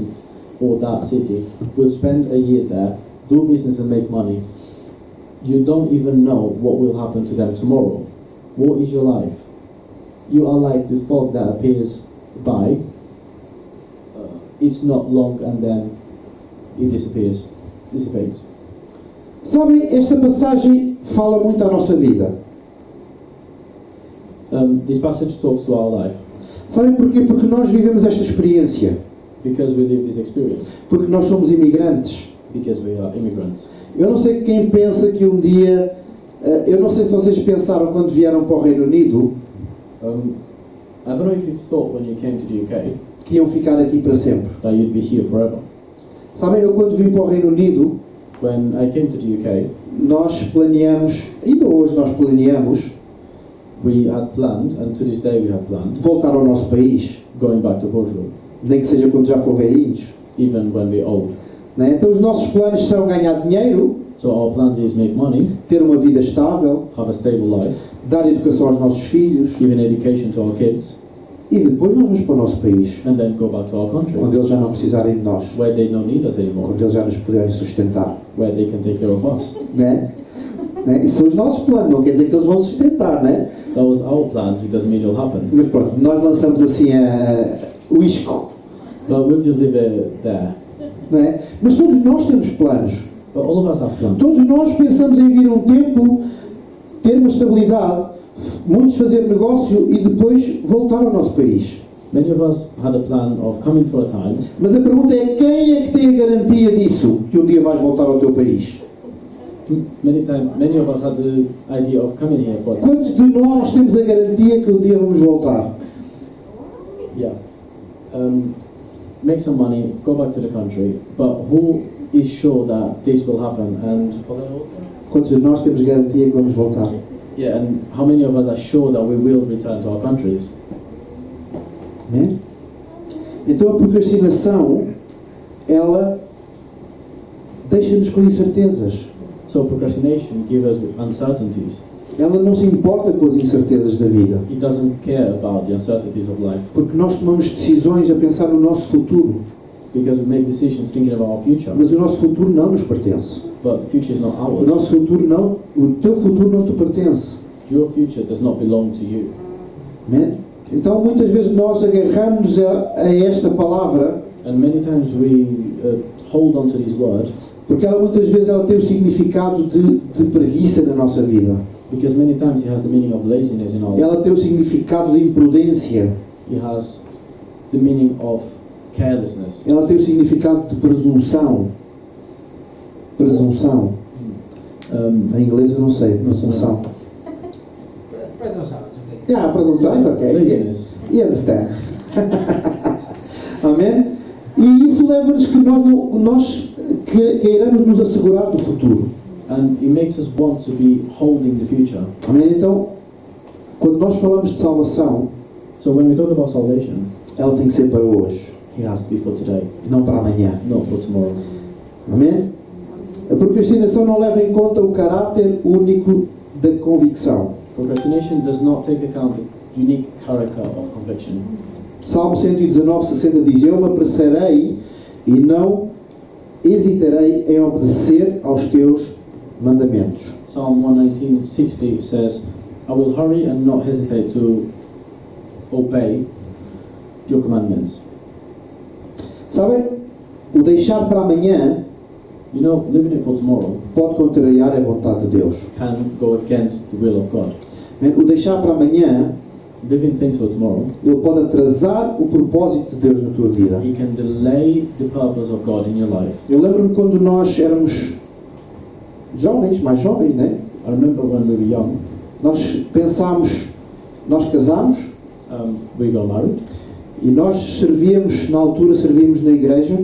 or that city, we'll spend a year there, do business and make money. You don't even know what will happen to them tomorrow. What is your life? You are like the fog that appears by. It's not long and then it dissipates." Sabem, esta passagem fala muito à nossa vida. This passage talks to our life Sabem porquê? Porque nós vivemos esta experiência. because we live this experience, Porque nós somos imigrantes. because we are immigrants. Eu não sei quem pensa que um dia... eu não sei se vocês pensaram quando vieram para o Reino Unido I don't know if you thought when you came to the UK que iam ficar aqui para sempre. that you'd be here forever. Sabem, eu quando vim para o Reino Unido, When I came to the UK, nós planeamos, ainda hoje nós planeamos, we had planned, and to this day we have planned, voltar ao nosso país. going back to Portugal, Nem que seja quando já for velhinhos. even when we're old. Né? Então os nossos planos são ganhar dinheiro, So our plans is make money, ter uma vida estável, have a stable life, dar educação aos nossos filhos give an education to our kids, e depois nós vamos para o nosso país, and then go back to our country, onde eles já não precisarem de nós, where they don't need us anymore, onde eles já nos puderem sustentar. where they can take care of us. Né? Né? Isso são os nossos planos, não quer dizer que eles vão sustentar, né? That was our plans, it doesn't mean it'll happen. Mas pronto, nós lançamos assim o isco, But we'll just leave it there. né? Mas todos nós temos planos. But all of us have plans. Todos nós pensamos em vir um tempo, ter uma estabilidade, muitos fazer negócio e depois voltar ao nosso país. Many of us had a plan of coming for a time, Mas a pergunta é, quem é que tem a garantia disso, que um dia vais voltar ao teu país? many of us had the idea of coming here for a time. Quantos de nós temos a garantia que um dia vamos voltar? Yeah. Make some money, go back to the country, but who is sure that this will happen? And Quantos de nós temos garantia que vamos voltar? yeah, and how many of us are sure that we will return to our countries? Né? Então a procrastinação, ela deixa-nos com incertezas. So procrastination gives us uncertainties. Ela não se importa com as incertezas da vida. It doesn't care about the uncertainties of life Porque nós tomamos decisões a pensar no nosso futuro. because we make decisions thinking about our future, Mas o nosso futuro não nos pertence. but the future is not O ours. nosso futuro não, o teu futuro não te pertence. Your future does not belong to you. Né? Então muitas vezes nós agarramos a esta palavra, And many times we hold on to these words porque ela muitas vezes ela tem o significado de preguiça na nossa vida. because many times it has the meaning of laziness in our life. Ela tem o significado de imprudência. It has the meaning of carelessness. Ela tem o significado de presunção. Presunção. Em inglês eu não sei. Presunção. Presunção, it's okay. Yeah, presunção is okay. Laziness. You understand? Amém? E isso leva-nos que nós queiramos nos assegurar do futuro. And it makes us want to be holding the future. Amém? Então, quando nós falamos de salvação, So when we talk about salvation, ela tem que ser para hoje. It has to be for today, não para amanhã. not for tomorrow. Amém? A procrastinação não leva em conta o caráter único da convicção. Procrastination does not take account the unique character of conviction. Salmo 119:60 diz: Eu me apressarei e não hesitarei em obedecer aos teus mandamentos. Psalm 119:60 says, I will hurry and not hesitate to obey your commandments. Sabem? O deixar para amanhã You know, living it for tomorrow pode contrariar a vontade de Deus. can go against the will of God. O deixar para amanhã, Living things for tomorrow, ele pode atrasar o propósito de Deus na tua vida. He can delay the purpose of God in your life. Eu lembro-me quando nós éramos jovens, mais jovens, né? I remember when we were young, Nós pensámos, nós casámos we got married, e nós servíamos na igreja,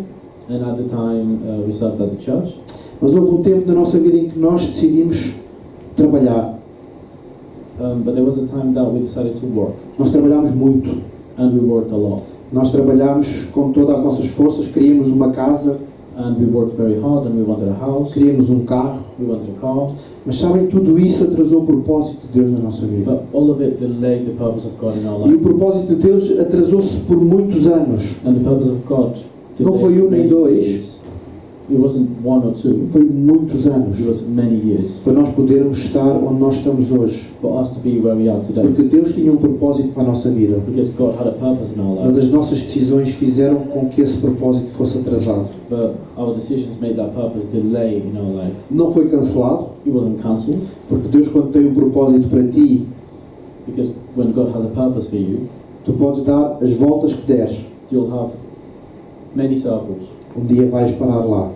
and at the time we served at the church. mas houve um tempo na nossa vida em que nós decidimos trabalhar. But there was a time that we decided to work, Nós trabalhámos muito. and we worked a lot. Nós trabalhámos com todas as nossas forças, queríamos uma casa, And we worked very hard, and we wanted a house, queríamos um carro, we wanted a car, mas sabem, tudo isso atrasou o propósito de Deus na nossa vida. but all of it delayed the purpose of God in our E o life. propósito de Deus atrasou-se por muitos anos. And the purpose of God Não foi delayed nem many dois. years. It wasn't one or two, Foi muitos anos it was many years para nós podermos estar onde nós estamos hoje. for us to be where we are today. Porque Deus tinha um propósito para a nossa vida. Because God had a purpose in our Mas life, as nossas decisões fizeram com que esse propósito fosse atrasado. but our decisions made that purpose delay in our life. Não foi cancelado, It wasn't cancelled, porque Deus, quando tem um propósito para ti, because when God has a purpose for you, tu podes dar as voltas que deres. you'll have many circles. Um dia vais parar lá.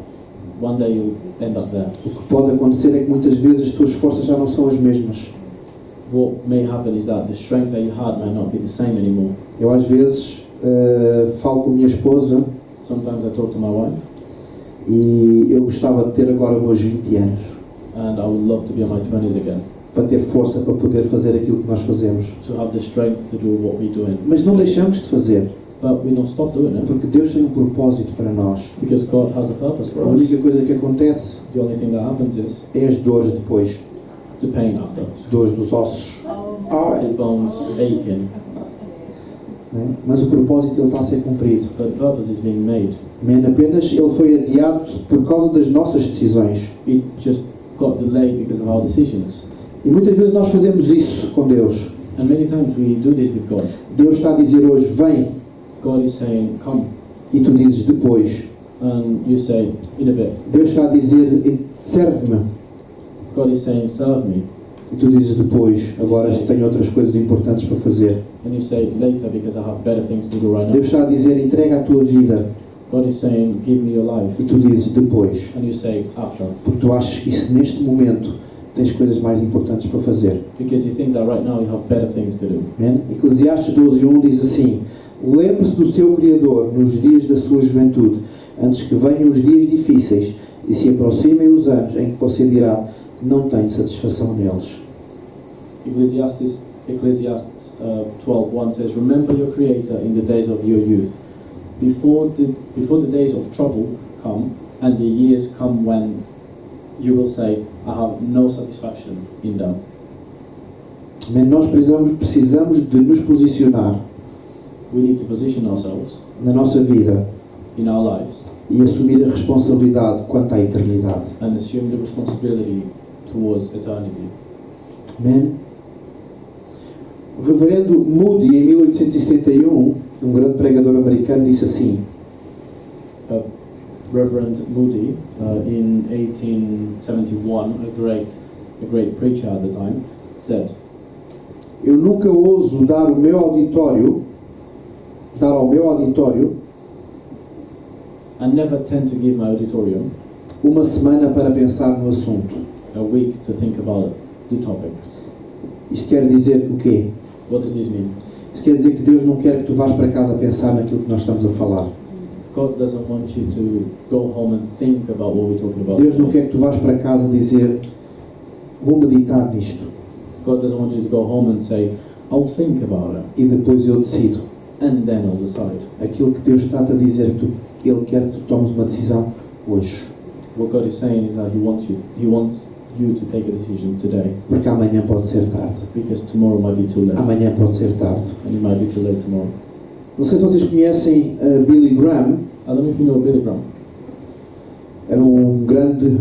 One day you'll end up there. O que pode acontecer é que muitas vezes as tuas forças já não são as mesmas. What may happen is that the strength that you had might not be the same anymore. Eu às vezes falo com a minha esposa Sometimes I talk to my wife, e eu gostava de ter agora meus 20 anos. and I would love to be on my 20s again, Para ter força para poder fazer aquilo que nós fazemos. to have the strength to do what we're doing. Mas não deixamos de fazer, But we don't stop doing it, porque Deus tem um propósito para nós. because God has a purpose A for us. única coisa que acontece The only thing that happens is é as dores depois. the pain after, As dores dos ossos. the bones aching, Né? Mas o propósito ele está a ser cumprido. but the purpose is being made. Man, apenas ele foi adiado por causa das nossas decisões. It just got delayed because of our decisions. E muitas vezes nós fazemos isso com Deus. And many times we do this with God. Deus está a dizer hoje, vem, God is saying, come, e tu dizes depois. and you say, in a bit. Deus está a dizer, serve-me, God is saying, serve me, e tu dizes depois, agora tenho outras coisas importantes para fazer. and you say, later, because I have better things to do right now. Deus está a dizer, entrega a tua vida, God is saying, give me your life, e tu dizes depois. and you say, after, Porque tu achas que isso, neste momento tens coisas mais importantes para fazer. because you think that right now you have better things to do. Amém? Eclesiastes 12:1 diz assim: lembre-se do seu Criador nos dias da sua juventude, antes que venham os dias difíceis e se aproximem os anos em que você dirá, não tenho satisfação neles. Ecclesiastes 12:1 says, remember your Creator in the days of your youth, before the days of trouble come, and the years come when you will say, I have no satisfaction in them. Amém? Nós precisamos de nos posicionar We need to position ourselves na nossa vida in our lives e assumir a responsabilidade quanto à eternidade. and assume the responsibility towards eternity. Amém? O reverendo Moody, em 1871, um grande pregador americano, disse assim: Reverend Moody, in 1871, a great preacher at the time, said, eu nunca ouso dar ao meu auditório I never tend to give my auditorium uma semana para pensar no assunto. a week to think about the topic. Isto quer dizer o quê? What does this mean? Isto quer dizer que Deus não quer que tu vás para casa a pensar naquilo que nós estamos a falar. God doesn't want you to go home and think about what we're talking about. Deus não quer que tu vás para casa dizer, vou meditar nisto God doesn't want you to go home and say, I'll think about it, e depois eu decido. and then I'll decide. Aquilo que Deus está a dizer é que Ele quer que tu tomes uma decisão hoje. What God is saying is that He wants you to take a decision today, Porque amanhã pode ser tarde. because tomorrow might be too late, Amanhã pode ser tarde. and it might be too late tomorrow. Não sei se vocês conhecem Billy Graham. I don't know if you know Billy Graham. Era um grande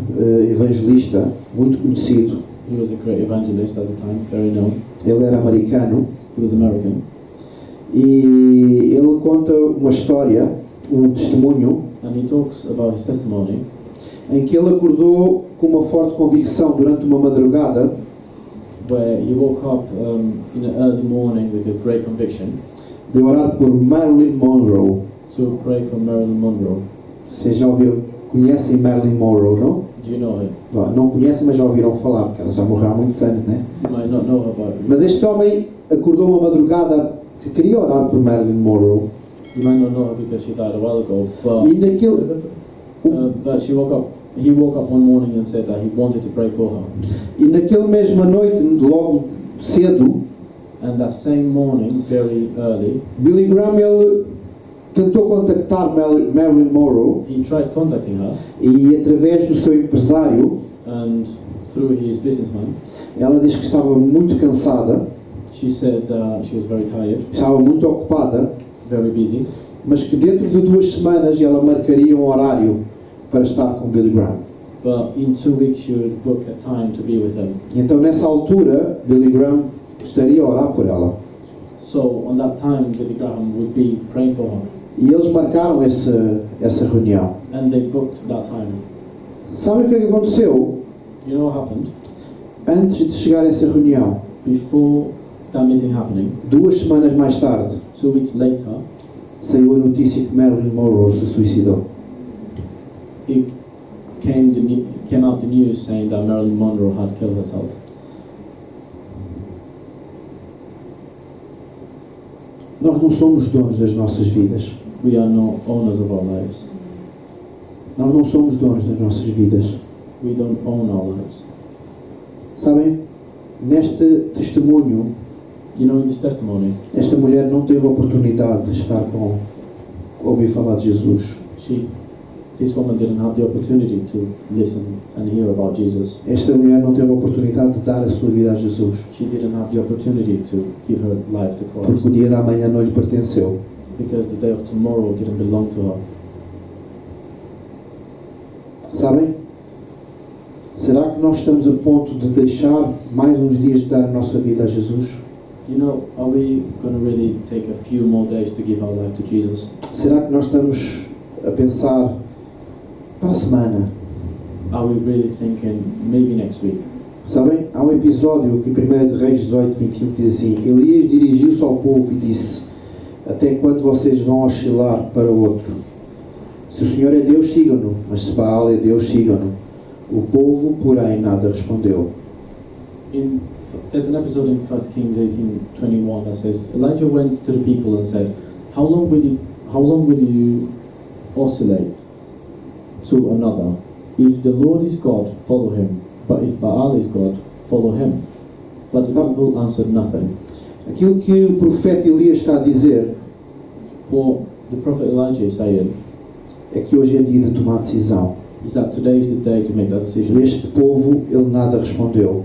evangelista, muito conhecido. He was a great evangelist at the time, very known. Ele era americano. He was American, E ele conta uma história, um testemunho, and he talks about his testimony em que ele acordou com uma forte convicção durante uma madrugada where he woke up in the early morning with a great conviction de orar por Marilyn Monroe. to pray for Marilyn Monroe. Vocês já ouviram, conhecem Marilyn Monroe, não? Do you know her? Não conhecem, mas já ouviram falar, porque ela já morreu há muitos anos, né? You might not know her, but Mas este homem acordou uma madrugada que queria orar por Marilyn Monroe. you might not know her because she died a while ago. E naquele, But she woke up. He woke up one morning and said that he wanted to pray for her. e naquela mesma noite, logo cedo, And that same morning, very early, Billy Graham ele tentou contactar Marilyn Monroe he tried contacting her, e através do seu empresário, and through his businessman, ela disse que estava muito cansada, she said she was very tired, estava muito ocupada, very busy, mas que dentro de 2 semanas ela marcaria um horário para estar com Billy Graham. but in 2 weeks she would book a time to be with him. E então nessa altura, Billy Graham gostaria de orar por ela. So on that time, Billy Graham would be praying for her, E eles marcaram essa reunião. and they booked that time. Sabe o que é que aconteceu? You know what happened? Antes de chegar a essa reunião, Before that meeting happening, 2 semanas mais tarde, 2 weeks later, saiu a notícia que Marilyn Monroe se suicidou. it came out the news saying that Marilyn Monroe had killed herself. Nós não somos donos das nossas vidas. We are not owners of our lives. Nós não somos donos das nossas vidas. We don't own our lives. Sabem, neste testemunho, You know, in this testimony, esta mulher não teve a oportunidade de estar ouvir falar de Jesus. this woman didn't have the opportunity to listen and hear about Jesus. Esta mulher não teve a oportunidade de dar a sua vida a Jesus. She didn't have the opportunity to give her life to Porque Christ o dia da manhã não lhe pertenceu. because the day of tomorrow didn't belong to her. Sabem? Será que nós estamos a ponto de deixar mais uns dias de dar a nossa vida a Jesus? You know, are we going to really take a few more days to give our life to Jesus? Será que nós estamos a pensar para a semana? Are we really thinking maybe next week? Sabem? Há um episódio que em 1 de Reis 18, 21 diz assim: Elias dirigiu-se ao povo e disse: até quando vocês vão oscilar para o outro? Se o Senhor é Deus, sigam-no, mas se Baal é Deus, sigam-no. O povo, porém, nada respondeu. There's an episode in 1 Kings 18:21 that says, Elijah went to the people and said, How long will you oscillate to another? If the Lord is God, follow him. But if Baal is God, follow him. But the people answered nothing. Aquilo que o profeta Elias está a dizer What the prophet Elijah is saying é que hoje é dia de tomar decisão. is that today is the day to make that decision. Este povo, ele nada respondeu,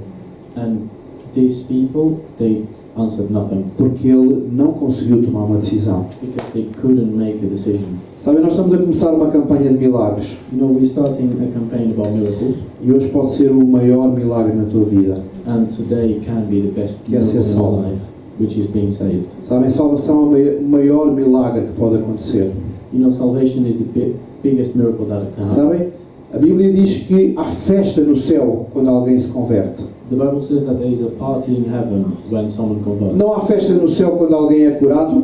And these people, they answered nothing porque ele não conseguiu tomar uma decisão. because they couldn't make a decision. Sabem, nós estamos a começar uma campanha de milagres You know, we're starting a campaign about miracles, e hoje pode ser o maior milagre na tua vida. and today can be the best Que é ser miracle in salvo. our life, which is being saved. Sabem, salvação é o maior milagre que pode acontecer. You know, salvation is the biggest miracle that can happen. Sabem, a Bíblia diz que há festa no céu quando alguém se converte. The Bible says that there is a party in heaven when someone converts. Não há festa no céu quando alguém é curado.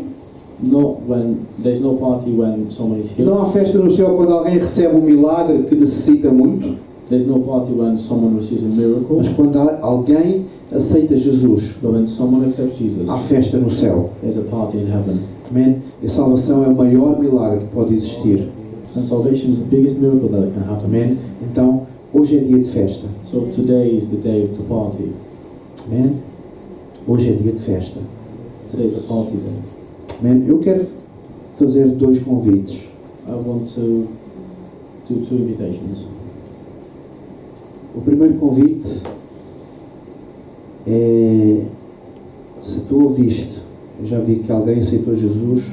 There's no party when someone is healed. Não há festa no céu quando alguém recebe um milagre que necessita muito. There's no party when someone receives a miracle. Mas quando alguém aceita Jesus, But when someone accepts Jesus, há festa no céu. there's a party in heaven. Amém? A salvação é o maior milagre que pode existir. And salvation is the biggest miracle that can happen. Amém? Então, hoje é dia de festa. So today is the day to party. Amém? Hoje é dia de festa. Today is a party day. Amém? Eu quero fazer 2 convites. I want to do 2 invitations. O primeiro convite é, se tu ouviste, eu já vi que alguém aceitou Jesus,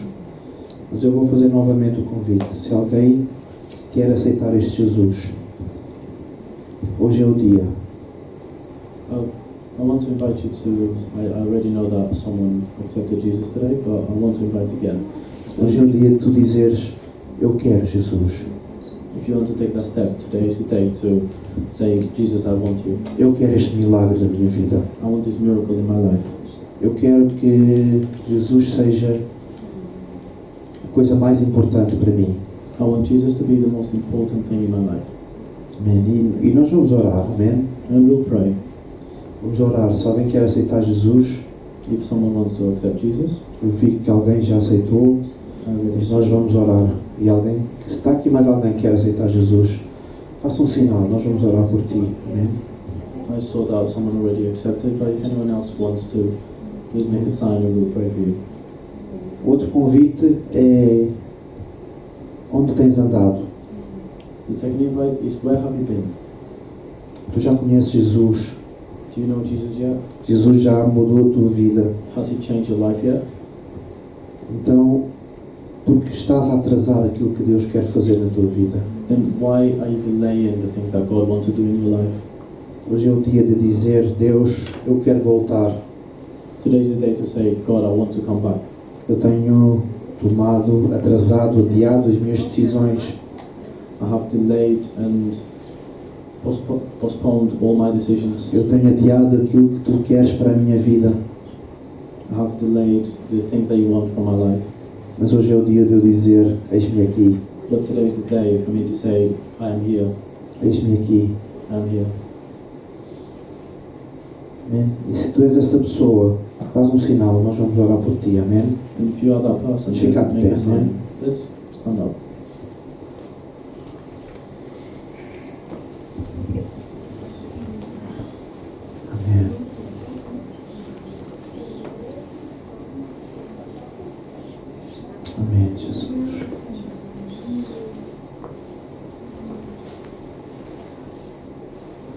mas eu vou fazer novamente o convite. Se alguém quer aceitar este Jesus, hoje é o dia. I want to invite you to, I already know that someone accepted Jesus today, but I want to invite again. Hoje é o dia de tu dizeres, eu quero Jesus. If you want to take that step, today is the day to say, Jesus, I want you. Eu quero este milagre da minha vida. I want this miracle in my life. Eu quero que Jesus seja a coisa mais importante para mim. I want Jesus to be the most important thing in my life. Amém. E nós vamos orar, amém? And we'll pray. Vamos orar. Se alguém quer aceitar Jesus, If someone wants to accept Jesus, eu vi que alguém já aceitou, I already e nós vamos orar. E alguém, se está aqui mais alguém que quer aceitar Jesus, faça um sinal, nós vamos orar por ti, amém? I saw that someone already accepted, but if anyone else wants to, please make a sign and we'll pray for you. Outro convite é onde tens andado. The second invite is, where have you been? Tu já conheces Jesus? Do you know Jesus yet? Jesus já mudou a tua vida. Has he changed your life yet? Então, porque estás a atrasar aquilo que Deus quer fazer na tua vida. Then why are you delaying the things that God wants to do in your life? Hoje é o dia de dizer, Deus, eu quero voltar. Today is the day to say, God, I want to come back. Eu tenho tomado, atrasado, adiado as minhas decisões. I have delayed and postponed all my decisions. Eu tenho adiado aquilo que tu queres para a minha vida. I have delayed the things that you want for my life. Mas hoje é o dia de eu dizer, eis-me aqui, But today is the day for me to say, I am here, eis-me aqui. I am here. Amém? E se tu és essa pessoa, faz um sinal, nós vamos orar por ti, amém? And if you are that person, Fica then de make pé, a sign. amém? Let's stand up. Amém. Amém, Jesus.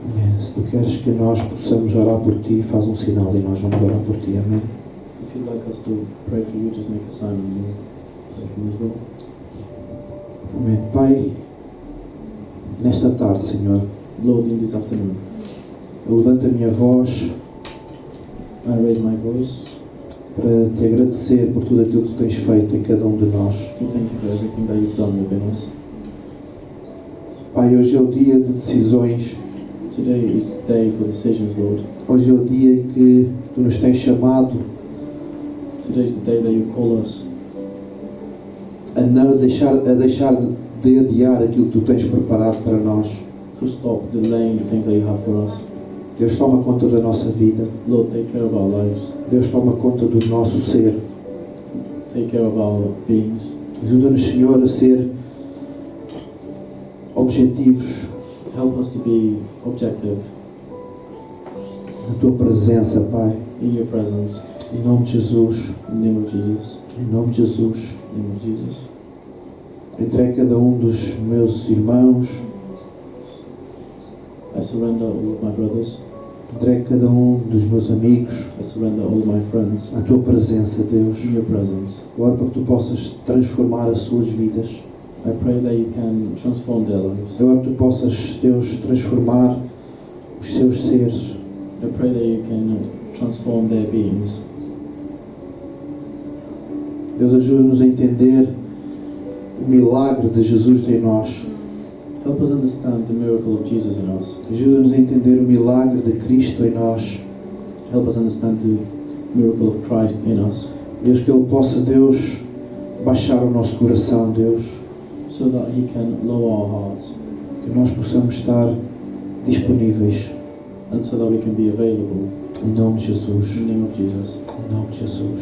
Amém. Se tu queres que nós possamos orar por ti, faz um sinal e nós vamos orar por ti, amém? If you'd like us to pray for you, just make a sign and we'll pray for you as well. Amém. Pai, nesta tarde, Senhor, Lord, in this afternoon, eu levanto a minha voz I raise my voice para te agradecer por tudo aquilo que tu tens feito em cada um de nós. to thank you for everything that you've done within us. Pai, hoje é o dia de decisões. Today is the day for decisions, Lord. Hoje é o dia em que tu nos tens chamado Today is the day that you call us a não deixar de adiar aquilo que tu tens preparado para nós. to stop delaying the things that you have for us. Deus toma conta da nossa vida. Lord, take care of our lives. Deus toma conta do nosso ser. Take care of our beings. Ajuda-nos, Senhor, a ser objetivos Help us to be objective na tua presença, Pai. in your presence. Em nome de Jesus. In the name of Jesus. Em nome de Jesus. In the name of Jesus. Entregue cada um dos meus irmãos. I surrender all of my brothers. Entregue cada um dos meus amigos I surrender all my friends à tua presença, Deus. in your presence. Oro para que tu possas transformar as suas vidas. I pray that you can transform their lives. Eu oro que tu possas, Deus, transformar os seus seres. I pray that you can transform their beings. Deus, ajuda-nos a entender o milagre de Jesus em nós. Help us understand the miracle of Jesus in us. Ajuda-nos a entender o milagre de Cristo em nós. Help us understand the miracle of Christ in us, Deus, que Ele possa, Deus, baixar o nosso coração, Deus. so that He can lower our hearts Que nós possamos estar disponíveis. and so that we can be available. Em nome de Jesus. In the name of Jesus. Em nome de Jesus.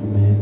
Amém.